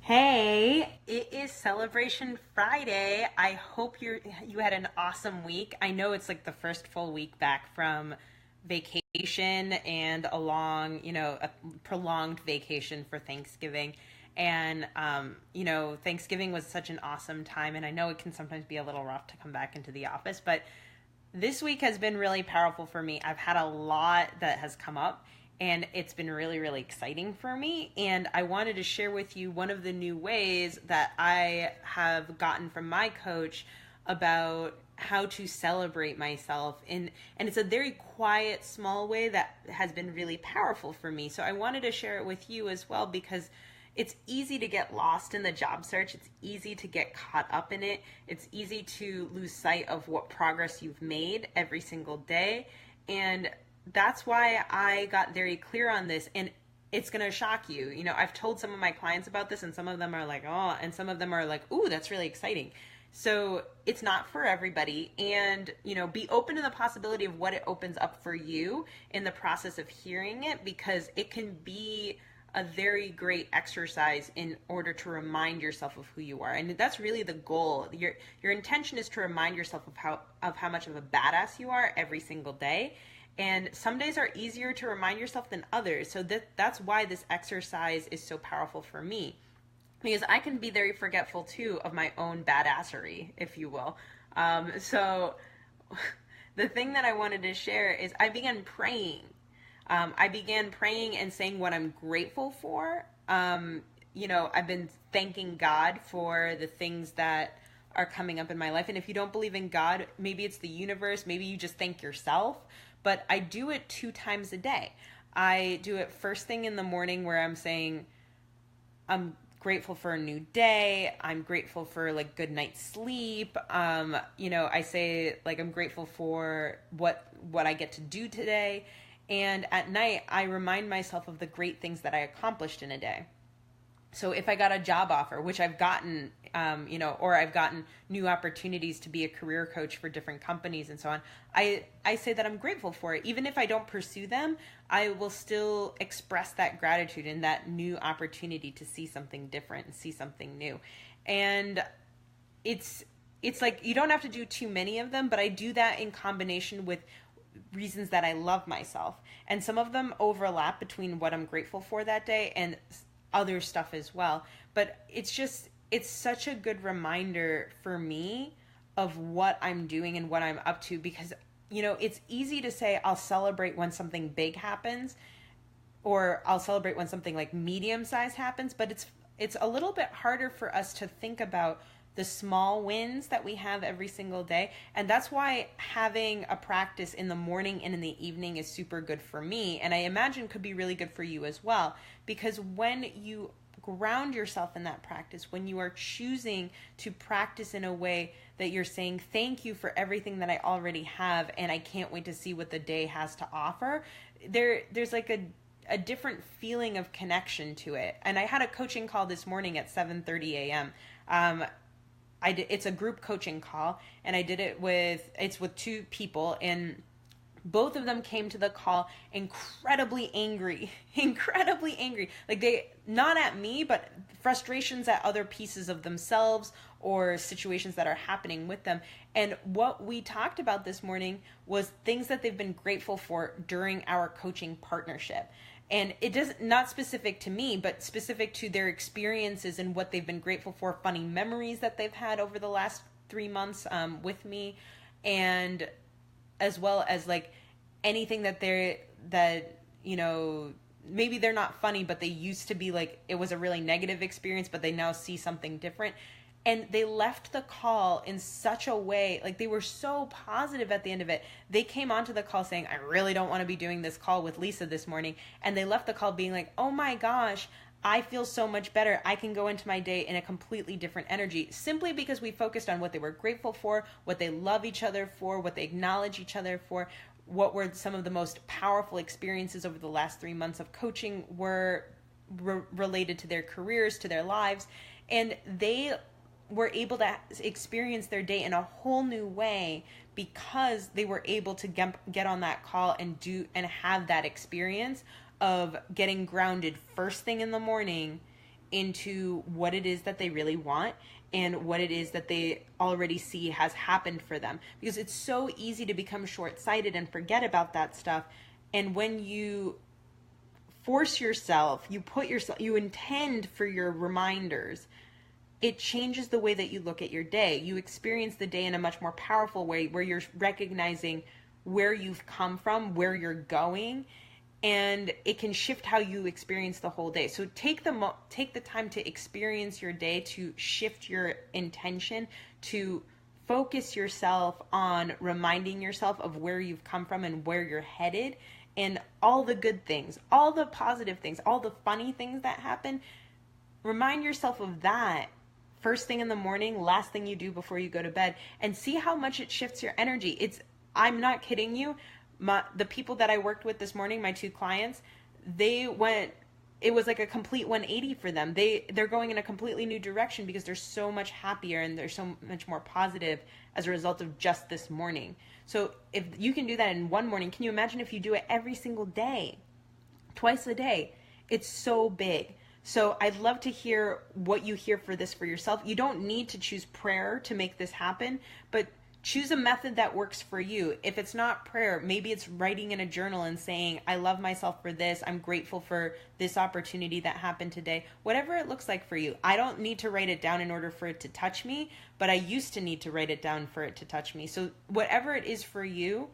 Hey, it is Celebration Friday. I hope you had an awesome week. I know it's like the first full week back from vacation and a long, a prolonged vacation for Thanksgiving. And Thanksgiving was such an awesome time, and I know it can sometimes be a little rough to come back into the office, but this week has been really powerful for me. I've had a lot that has come up, and it's been really, really exciting for me. And I wanted to share with you one of the new ways that I have gotten from my coach about how to celebrate myself and it's a very quiet, small way that has been really powerful for me. So I wanted to share it with you as well, because it's easy to get lost in the job search. It's easy to get caught up in it. It's easy to lose sight of what progress you've made every single day. And that's why I got very clear on this. And it's going to shock you. I've told some of my clients about this, and some of them are like, oh, and some of them are like, ooh, that's really exciting. So it's not for everybody. And, be open to the possibility of what it opens up for you in the process of hearing it, because it can be a very great exercise in order to remind yourself of who you are. And that's really the goal. Your intention is to remind yourself of how much of a badass you are every single day. And some days are easier to remind yourself than others. So that's why this exercise is so powerful for me, because I can be very forgetful too of my own badassery, if you will. So the thing that I wanted to share is I began praying and saying what I'm grateful for. I've been thanking God for the things that are coming up in my life. And if you don't believe in God, maybe it's the universe, maybe you just thank yourself. But I do it 2 times a day. I do it first thing in the morning, where I'm saying, I'm grateful for a new day. I'm grateful for like good night's sleep. I say like I'm grateful for what I get to do today. And at night, I remind myself of the great things that I accomplished in a day. So if I got a job offer, which I've gotten, or I've gotten new opportunities to be a career coach for different companies and so on, I say that I'm grateful for it. Even if I don't pursue them, I will still express that gratitude and that new opportunity to see something different and see something new. And it's like you don't have to do too many of them, but I do that in combination with reasons that I love myself. And some of them overlap between what I'm grateful for that day and other stuff as well. But it's such a good reminder for me of what I'm doing and what I'm up to, because it's easy to say I'll celebrate when something big happens, or I'll celebrate when something like medium size happens, but it's a little bit harder for us to think about the small wins that we have every single day. And that's why having a practice in the morning and in the evening is super good for me, and I imagine could be really good for you as well, because when you ground yourself in that practice, when you are choosing to practice in a way that you're saying thank you for everything that I already have, and I can't wait to see what the day has to offer, there's like a different feeling of connection to it. And I had a coaching call this morning at 7:30 a.m. It's a group coaching call, and I did it with 2 people, and both of them came to the call incredibly angry, incredibly angry. Like, they, not at me, but frustrations at other pieces of themselves or situations that are happening with them. And what we talked about this morning was things that they've been grateful for during our coaching partnership. And it does not specific to me, but specific to their experiences and what they've been grateful for, funny memories that they've had over the last 3 months with me, and as well as like anything that maybe they're not funny, but they used to be like, it was a really negative experience, but they now see something different. And they left the call in such a way, like they were so positive at the end of it. They came onto the call saying, I really don't want to be doing this call with Lisa this morning. And they left the call being like, oh my gosh, I feel so much better. I can go into my day in a completely different energy, simply because we focused on what they were grateful for, what they love each other for, what they acknowledge each other for, what were some of the most powerful experiences over the last 3 months of coaching were related to their careers, to their lives. And they were able to experience their day in a whole new way, because they were able to get on that call and have that experience of getting grounded first thing in the morning into what it is that they really want and what it is that they already see has happened for them. Because it's so easy to become short-sighted and forget about that stuff. And when you force yourself, you intend for your reminders, it changes the way that you look at your day. You experience the day in a much more powerful way, where you're recognizing where you've come from, where you're going, and it can shift how you experience the whole day. So take the time to experience your day, to shift your intention, to focus yourself on reminding yourself of where you've come from and where you're headed, and all the good things, all the positive things, all the funny things that happen. Remind yourself of that first thing in the morning, last thing you do before you go to bed, and see how much it shifts your energy. I'm not kidding you. The people that I worked with this morning, my 2 clients, it was like a complete 180 for them. They're going in a completely new direction because they're so much happier and they're so much more positive as a result of just this morning. So if you can do that in one morning, can you imagine if you do it every single day, twice a day? It's so big. So I'd love to hear what you hear for this for yourself. You don't need to choose prayer to make this happen, but choose a method that works for you. If it's not prayer, maybe it's writing in a journal and saying, I love myself for this. I'm grateful for this opportunity that happened today. Whatever it looks like for you. I don't need to write it down in order for it to touch me, but I used to need to write it down for it to touch me. So whatever it is for you,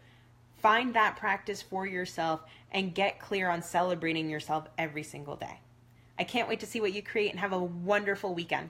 find that practice for yourself and get clear on celebrating yourself every single day. I can't wait to see what you create, and have a wonderful weekend.